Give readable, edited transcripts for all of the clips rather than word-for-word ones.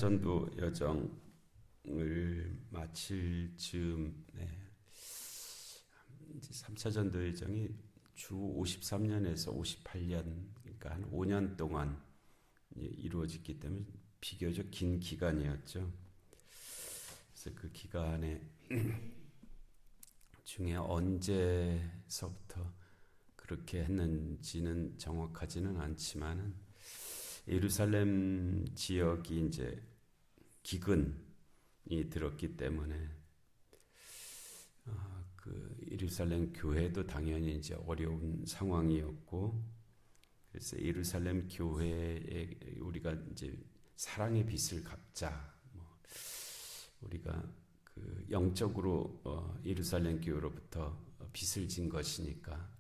전도 여정을 마칠 즈음에 이제 3차 전도 여정이 주 53년에서 58년, 그러니까 한 5년 동안 이루어졌기 때문에 비교적 긴 기간이었죠. 그래서 그 기간에 중에 언제서부터 그렇게 했는지는 정확하지는 않지만은 예루살렘 지역이 이제 기근이 들었기 때문에 그 예루살렘 교회도 당연히 이제 어려운 상황이었고, 그래서 예루살렘 교회에 우리가 이제 사랑의 빚을 갚자, 우리가 그 영적으로 예루살렘 교회로부터 빚을 진 것이니까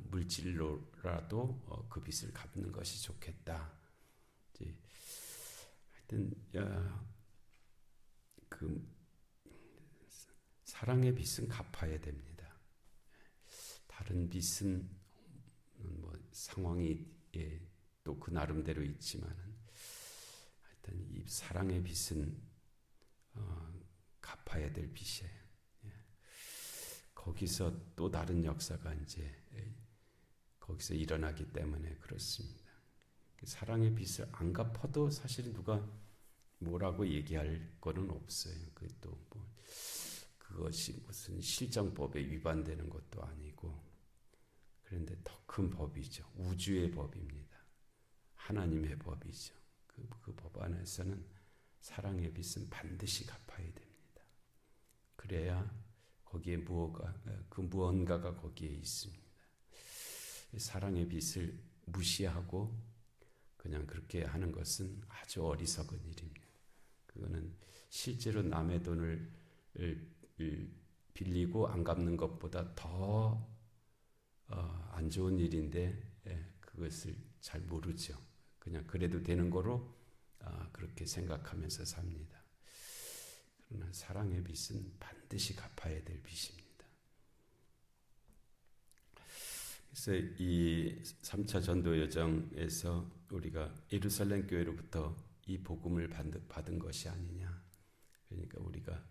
물질로라도 그 빚을 갚는 것이 좋겠다. 이제 하여튼 그 사랑의 빚은 갚아야 됩니다. 다른 빚은 뭐 상황이 또 그 나름대로 있지만은 하여튼 이 사랑의 빚은 갚아야 될 빚이에요. 거기서 또 다른 역사가 이제 거기서 일어나기 때문에 그렇습니다. 사랑의 빚을 안 갚아도 사실 누가 뭐라고 얘기할 거는 없어요. 그또 뭐 그것이 무슨 실정법에 위반되는 것도 아니고, 그런데 더 큰 법이죠. 우주의 법입니다. 하나님의 법이죠. 그 법 안에서는 사랑의 빚은 반드시 갚아야 됩니다. 그래야 거기에 무언가가 거기에 있습니다. 사랑의 빚을 무시하고 그냥 그렇게 하는 것은 아주 어리석은 일입니다. 그거는 실제로 남의 돈을 빌리고 안 갚는 것보다 더 안 좋은 일인데 그것을 잘 모르죠. 그냥 그래도 되는 거로 그렇게 생각하면서 삽니다. 그러나 사랑의 빚은 반드시 갚아야 될 빚입니다. 그래서 이 3차 전도 여정에서 우리가 예루살렘 교회로부터 이 복음을 받은 것이 아니냐. 그러니까 우리가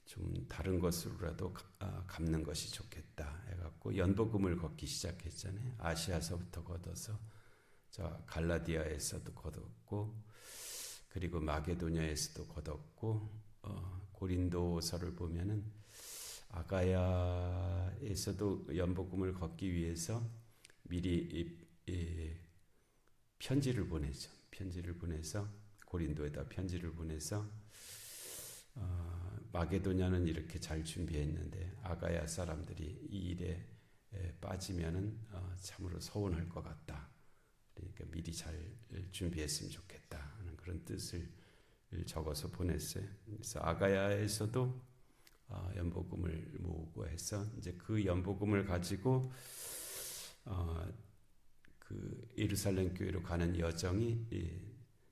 좀 다른 것으로라도 갚는 것이 좋겠다 해갖고 연복음을 걷기 시작했잖아요. 아시아서부터 걷어서 저 갈라디아에서도 걷었고, 그리고 마게도냐에서도 걷었고, 고린도서를 보면은 아가야에서도 연복음을 걷기 위해서 미리 편지를 보내죠. 편지를 보내서 고린도에다 편지를 보내서 마게도냐는 이렇게 잘 준비했는데 아가야 사람들이 이 일에 빠지면은 참으로 서운할 것 같다. 그러니까 미리 잘 준비했으면 좋겠다 하는 그런 뜻을 적어서 보냈어요. 그래서 아가야에서도 연복음을 모으고 해서 이제 그 연복음을 가지고 그 예루살렘 교회로 가는 여정이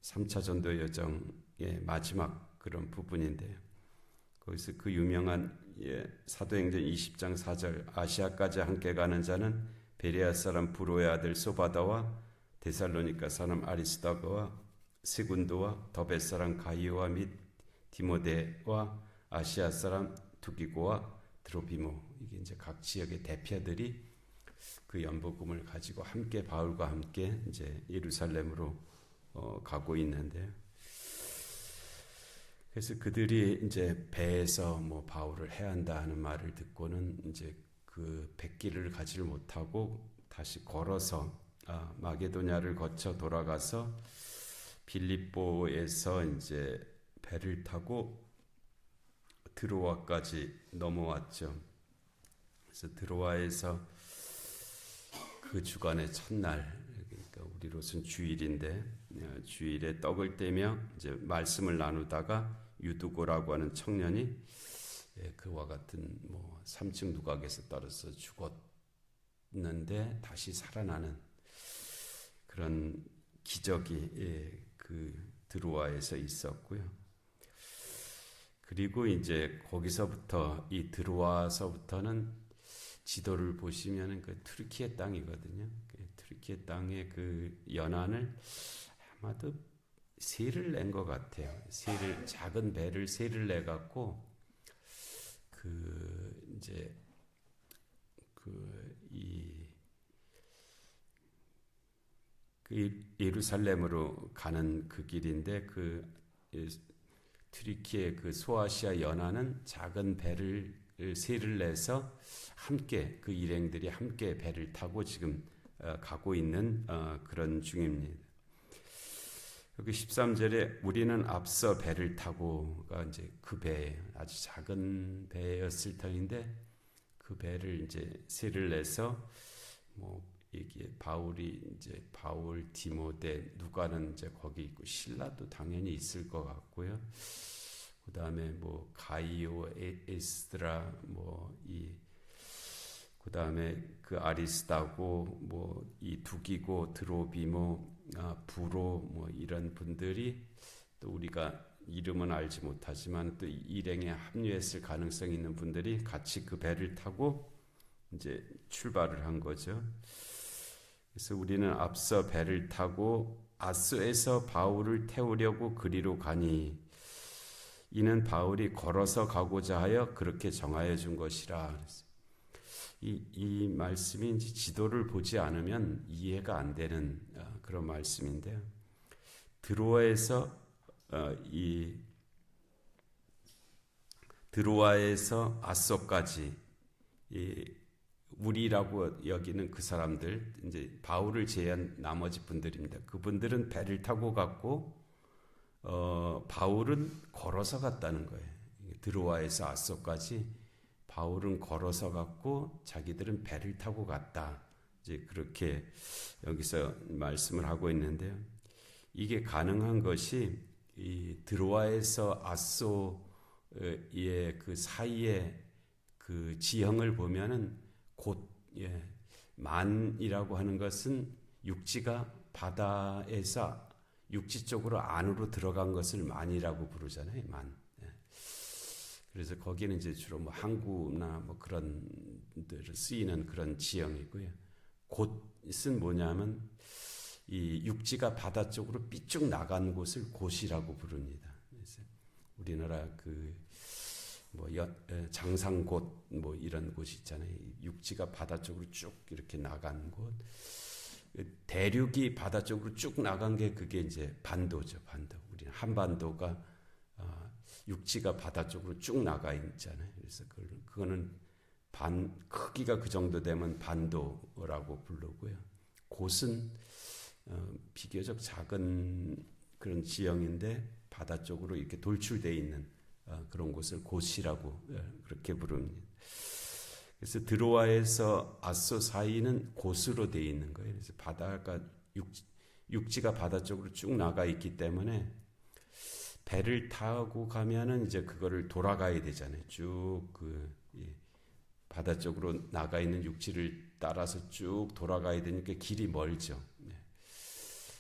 3차 전도 여정의 마지막 그런 부분인데요. 거기서 그 유명한 사도행전 20장 4절 아시아까지 함께 가는 자는 베레아 사람 브로의 아들 소바다와 데살로니가 사람 아리스다고와 세군도와 더베 사람 가이오와 및 디모데와 아시아 사람 두기고와 드로피모, 이게 이제 각 지역의 대표들이 그 연복음을 가지고 함께 바울과 함께 이제 예루살렘으로 가고 있는데요. 그래서 그들이 이제 배에서 뭐 바울을 해한다 하는 말을 듣고는 이제 그 백기를 가지를 못하고 다시 걸어서 마게도냐를 거쳐 돌아가서 빌립보에서 이제 배를 타고 드로아까지 넘어왔죠. 그래서 드로아에서 그 주간의 첫날, 그러니까 우리로서는 주일인데 주일에 떡을 떼며 이제 말씀을 나누다가 유두고라고 하는 청년이 그와 같은 뭐 3층 누각에서 떨어져 죽었는데 다시 살아나는 그런 기적이 그 드로아에서 있었고요. 그리고 이제 거기서부터 이 드로아서부터는 지도를 보시면은 그 튀르키예 땅이거든요. 그 튀르키예 땅의 그 연안을 아마도 새를 낸 것 같아요. 작은 배를 새를 내 갖고 이제 예루살렘으로 가는 그 길인데 튀르키예 소아시아 연안은 작은 새를 내서 함께 그 일행들이 함께 배를 타고 지금 가고 있는 그런 중입니다. 여기 13절에 우리는 앞서 배를 타고가 이제 그 배예요. 아주 작은 배였을 터인데 그 배를 이제 새를 내서 이게 바울, 디모데, 누가는 이제 거기 있고 실라도 당연히 있을 것 같고요. 그 다음에 가이오, 에스드라, 그 다음에 그 아리스다고, 이 두기고, 드로비모, 부로, 이런 분들이 또 우리가 이름은 알지 못하지만 또 일행에 합류했을 가능성이 있는 분들이 같이 그 배를 타고 이제 출발을 한 거죠. 그래서 우리는 앞서 배를 타고 아소에서 바울을 태우려고 그리로 가니 이는 바울이 걸어서 가고자 하여 그렇게 정하여 준 것이라. 이 말씀이 이제 지도를 보지 않으면 이해가 안 되는 그런 말씀인데요. 드로아에서 아소까지 우리라고 여기는 그 사람들, 이제 바울을 제외한 나머지 분들입니다. 그분들은 배를 타고 갔고 바울은 걸어서 갔다는 거예요. 드로아에서 아소까지 바울은 걸어서 갔고 자기들은 배를 타고 갔다. 이제 그렇게 여기서 말씀을 하고 있는데요. 이게 가능한 것이 이 드로아에서 아소의 그 사이의 그 지형을 보면은 만이라고 하는 것은 육지가 바다에서 육지 쪽으로 안으로 들어간 것을 만이라고 부르잖아요. 만. 그래서 거기는 이제 주로 항구나 그런 데를 쓰이는 그런 지형이고요. 곳은 뭐냐면 이 육지가 바다 쪽으로 삐쭉 나간 곳을 곳이라고 부릅니다. 그래서 우리나라 장상곳 이런 곳이 있잖아요. 육지가 바다 쪽으로 쭉 이렇게 나간 곳. 대륙이 바다 쪽으로 쭉 나간 게 그게 이제 반도죠. 반도. 우리는 한반도가 육지가 바다 쪽으로 쭉 나가 있잖아요. 그래서 그거는 크기가 그 정도 되면 반도라고 부르고요. 곳은 비교적 작은 그런 지형인데 바다 쪽으로 이렇게 돌출되어 있는 그런 곳을 곳이라고 그렇게 부릅니다. 그래서 드로아에서 아소 사이는 곳으로 되어 있는 거예요. 그래서 바다가 육지가 바다 쪽으로 쭉 나가 있기 때문에 배를 타고 가면은 이제 그거를 돌아가야 되잖아요. 쭉 바다 쪽으로 나가 있는 육지를 따라서 쭉 돌아가야 되니까 길이 멀죠.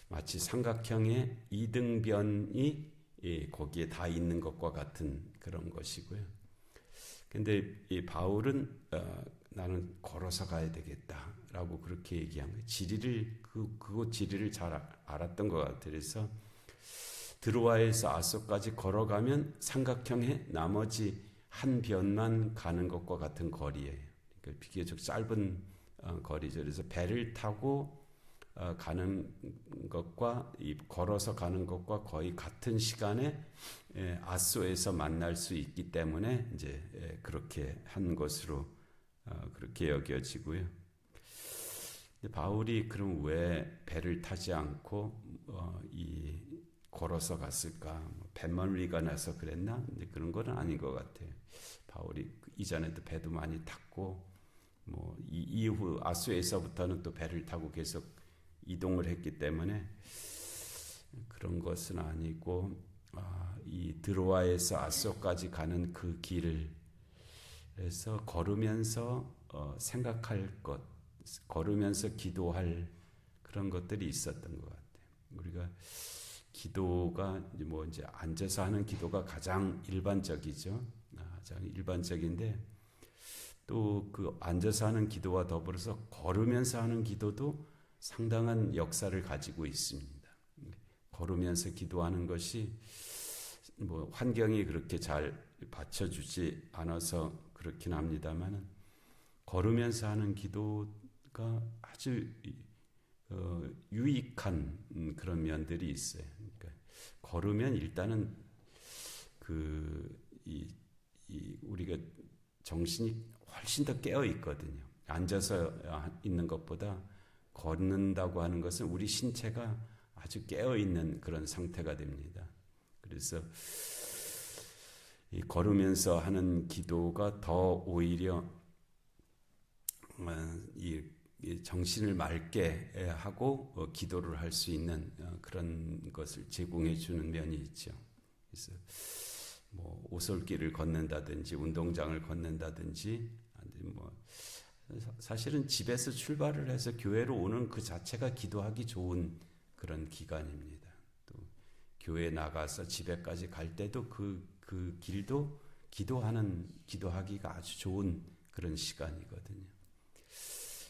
마치 삼각형의 이등변이 거기에 다 있는 것과 같은 그런 것이고요. 근데 이 바울은 나는 걸어서 가야 되겠다라고 그렇게 얘기한 거예요. 그곳 지리를 잘 알았던 것 같아요. 그래서 드로아에서 아소까지 걸어가면 삼각형의 나머지 한 변만 가는 것과 같은 거리예요. 그러니까 비교적 짧은 거리죠. 그래서 배를 타고 가는 것과 걸어서 가는 것과 거의 같은 시간에 아소에서 만날 수 있기 때문에 이제 그렇게 한 것으로 그렇게 여겨지고요. 바울이 그럼 왜 배를 타지 않고 걸어서 갔을까? 배멀미가 나서 그랬나? 근데 그런 건 아닌 것 같아요. 바울이 이전에도 배도 많이 탔고 이후 아소에서부터는 또 배를 타고 계속 이동을 했기 때문에 그런 것은 아니고 이 드로아에서 아소까지 가는 그 길을 그래서 걸으면서 생각할 것, 걸으면서 기도할 그런 것들이 있었던 것 같아요. 우리가 기도가 이제 앉아서 하는 기도가 가장 일반적이죠. 가장 일반적인데 또 그 앉아서 하는 기도와 더불어서 걸으면서 하는 기도도 상당한 역사를 가지고 있습니다. 걸으면서 기도하는 것이 뭐 환경이 그렇게 잘 받쳐주지 않아서 그렇긴 합니다만은 걸으면서 하는 기도가 아주 유익한 그런 면들이 있어요. 그러니까 걸으면 일단은 우리가 정신이 훨씬 더 깨어 있거든요. 앉아서 있는 것보다 걷는다고 하는 것은 우리 신체가 아주 깨어 있는 그런 상태가 됩니다. 그래서 이 걸으면서 하는 기도가 더 오히려 이 정신을 맑게 하고 기도를 할 수 있는 그런 것을 제공해 주는 면이 있죠. 그래서 뭐 오솔길을 걷는다든지 운동장을 걷는다든지 뭐 사실은 집에서 출발을 해서 교회로 오는 그 자체가 기도하기 좋은 그런 기간입니다. 또 교회 나가서 집에까지 갈 때도 그 길도 기도하기가 아주 좋은 그런 시간이거든요.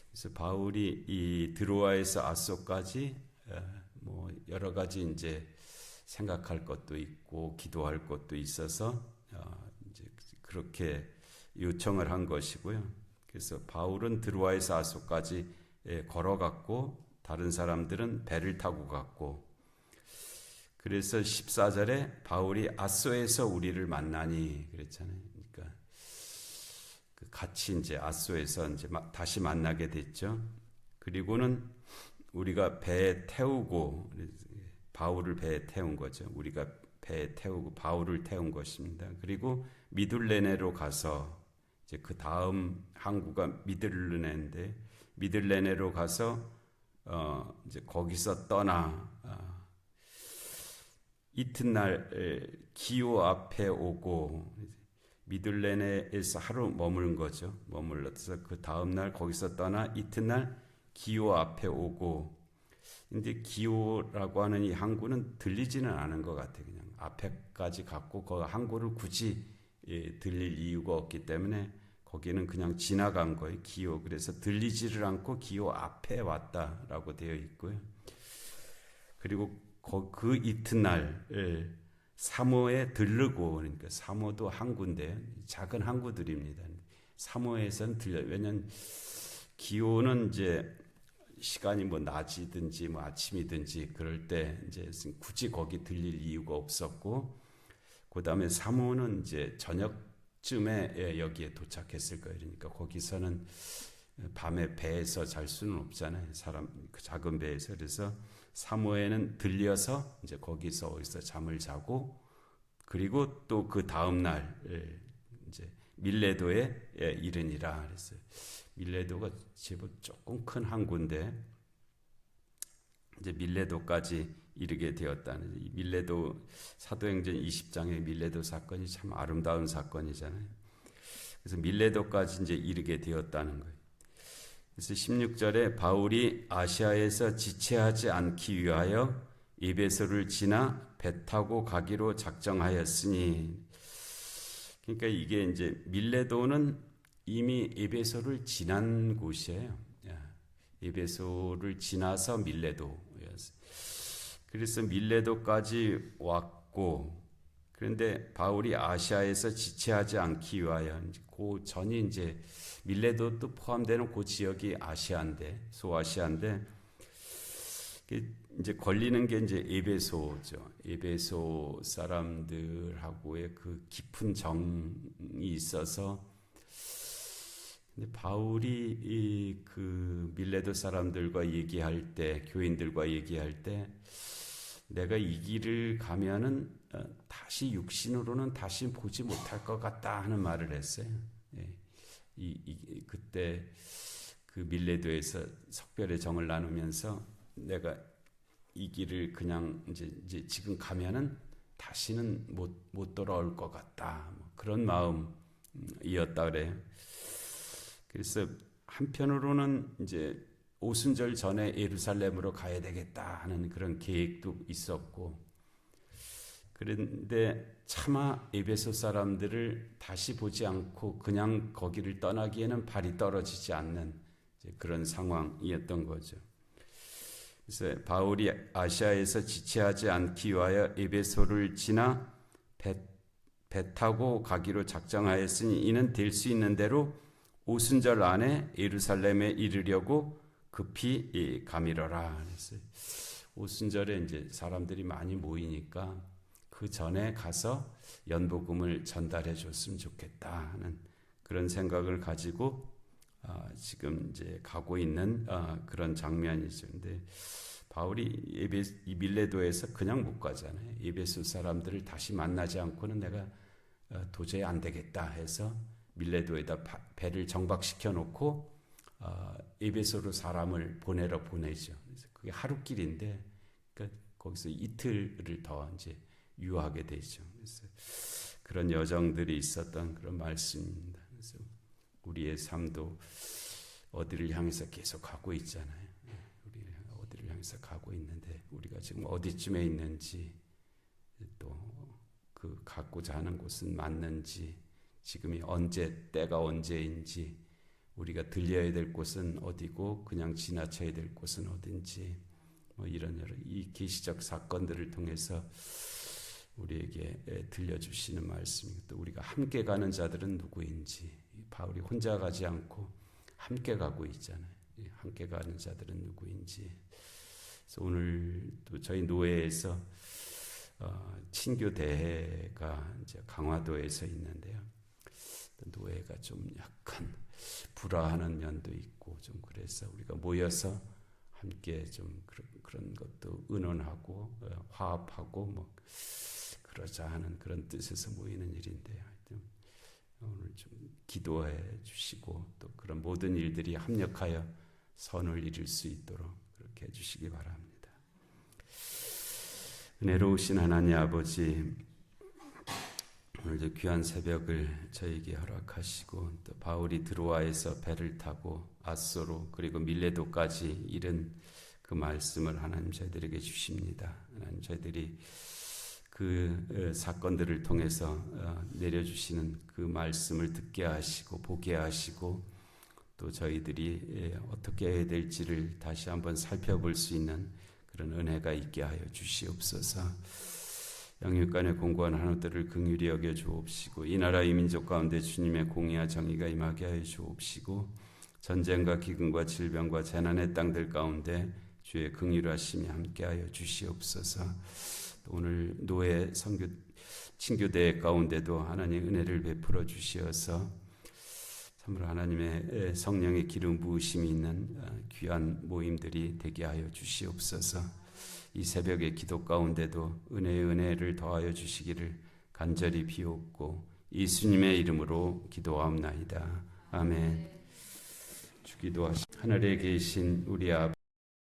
그래서 바울이 이 드로아에서 아소까지 뭐 여러 가지 이제 생각할 것도 있고 기도할 것도 있어서 이제 그렇게 요청을 한 것이고요. 그래서 바울은 드로아에서 아소까지 걸어갔고 다른 사람들은 배를 타고 갔고, 그래서 14절에 바울이 아소에서 우리를 만나니 그랬잖아요. 그러니까 같이 이제 아소에서 이제 다시 만나게 됐죠. 그리고는 우리가 배에 태우고 바울을 배에 태운 거죠. 우리가 배에 태우고 바울을 태운 것입니다. 그리고 미둘레네로 가서 이제 그 다음 항구가 미들레네인데 미들레네로 가서 이제 거기서 떠나 이튿날 기오 앞에 오고 미들레네에서 하루 머무른 거죠. 머물러서 그 다음 날 거기서 떠나 이튿날 기오 앞에 오고, 근데 기오라고 하는 이 항구는 들리지는 않은 것 같아요. 그냥 앞에까지 갔고 그 항구를 굳이 들릴 이유가 없기 때문에 거기는 그냥 지나간 거예요. 기오. 그래서 들리지를 않고 기오 앞에 왔다라고 되어 있고요. 그리고 그 이튿날 사모에 들르고, 그러니까 사모도 항구인데 작은 항구들입니다. 사모에선 들려요. 왜냐하면 기오는 이제 시간이 뭐 낮이든지 뭐 아침이든지 그럴 때 이제 굳이 거기 들릴 이유가 없었고, 그 다음에 사모는 이제 저녁쯤에 여기에 도착했을 거예요. 그러니까 거기서는 밤에 배에서 잘 수는 없잖아요. 그 작은 배에서. 그래서 사모에는 들려서 이제 거기서 어디서 잠을 자고, 그리고 또 그 다음 날 이제 밀레도에 이르니라 그랬어요. 밀레도가 제법 조금 큰 항구인데 이제 밀레도까지 이르게 되었다는, 이 밀레도 사도행전 20장의 밀레도 사건이 참 아름다운 사건이잖아요. 그래서 밀레도까지 이제 이르게 되었다는 거예요. 그래서 16절에 바울이 아시아에서 지체하지 않기 위하여 에베소를 지나 배 타고 가기로 작정하였으니, 그러니까 이게 이제 밀레도는 이미 에베소를 지난 곳이에요. 에베소를 지나서 밀레도였어요. 그래서 밀레도까지 왔고, 그런데 바울이 아시아에서 지체하지 않기 위하여, 그 전이 이제 밀레도도 포함되는 그 지역이 아시아인데, 소아시아인데, 이제 걸리는 게 이제 에베소죠. 에베소 사람들하고의 그 깊은 정이 있어서, 근데 바울이 그 밀레도 사람들과 얘기할 때, 교인들과 얘기할 때, 내가 이 길을 가면은 다시 육신으로는 다시 보지 못할 것 같다 하는 말을 했어요. 그때 그 밀레도에서 석별의 정을 나누면서 내가 이 길을 그냥 이제 지금 가면은 다시는 못 돌아올 것 같다. 그런 마음이었다 그래요. 그래서 한편으로는 이제 오순절 전에 예루살렘으로 가야 되겠다 하는 그런 계획도 있었고, 그런데 차마 에베소 사람들을 다시 보지 않고 그냥 거기를 떠나기에는 발이 떨어지지 않는 그런 상황이었던 거죠. 그래서 바울이 아시아에서 지체하지 않기 위하여 에베소를 지나 배 타고 가기로 작정하였으니 이는 될 수 있는 대로 오순절 안에 예루살렘에 이르려고 급히 가미러라. 그래서 오순절에 이제 사람들이 많이 모이니까 그 전에 가서 연복음을 전달해 줬으면 좋겠다 하는 그런 생각을 가지고 지금 이제 가고 있는 그런 장면이죠. 근데 바울이 이 밀레도에서 그냥 못 가잖아요. 에베소 사람들을 다시 만나지 않고는 내가 도저히 안 되겠다 해서 밀레도에다 배를 정박시켜 놓고 에베소로 사람을 보내죠. 그래서 그게 하루길인데 그러니까 거기서 이틀을 더 이제 유하게 되죠. 그래서 그런 여정들이 있었던 그런 말씀입니다. 그래서 우리의 삶도 어디를 향해서 계속 가고 있잖아요. 우리 어디를 향해서 가고 있는데 우리가 지금 어디쯤에 있는지 또 그 갖고자 하는 곳은 맞는지 지금이 때가 언제인지 우리가 들려야 될 곳은 어디고 그냥 지나쳐야 될 곳은 어딘지 이런 여러 이 계시적 사건들을 통해서 우리에게 들려주시는 말씀이고 또 우리가 함께 가는 자들은 누구인지 바울이 혼자 가지 않고 함께 가고 있잖아요. 함께 가는 자들은 누구인지. 그래서 오늘 또 저희 노회에서 친교 대회가 이제 강화도에서 있는데요. 노회가 좀 약간 불화하는 면도 있고 좀 그래서 우리가 모여서 함께 좀 그런 것도 의논하고 화합하고 그러자 하는 그런 뜻에서 모이는 일인데요. 오늘 좀 기도해 주시고 또 그런 모든 일들이 합력하여 선을 이룰 수 있도록 그렇게 해주시기 바랍니다. 은혜로우신 하나님 아버지, 오늘도 귀한 새벽을 저에게 허락하시고 또 바울이 드로아에서 배를 타고 아소로 그리고 밀레도까지 이른 그 말씀을 하나님 저희들에게 주십니다. 하나님 저희들이 그 사건들을 통해서 내려주시는 그 말씀을 듣게 하시고 보게 하시고 또 저희들이 어떻게 해야 될지를 다시 한번 살펴볼 수 있는 그런 은혜가 있게 하여 주시옵소서. 양육간의 공고한 한우들을 긍휼히 여겨 주옵시고 이 나라 이 민족 가운데 주님의 공의와 정의가 임하게 하여 주옵시고 전쟁과 기근과 질병과 재난의 땅들 가운데 주의 긍휼하심이 함께하여 주시옵소서. 오늘 노예 친교대 가운데도 하나님 은혜를 베풀어 주시어서 참으로 하나님의 성령의 기름 부으심이 있는 귀한 모임들이 되게 하여 주시옵소서. 이 새벽의 기도 가운데도 은혜를 더하여 주시기를 간절히 비옵고 예수님의 이름으로 기도하옵나이다. 아멘. 주기도하시 하늘에 계신 우리 아버지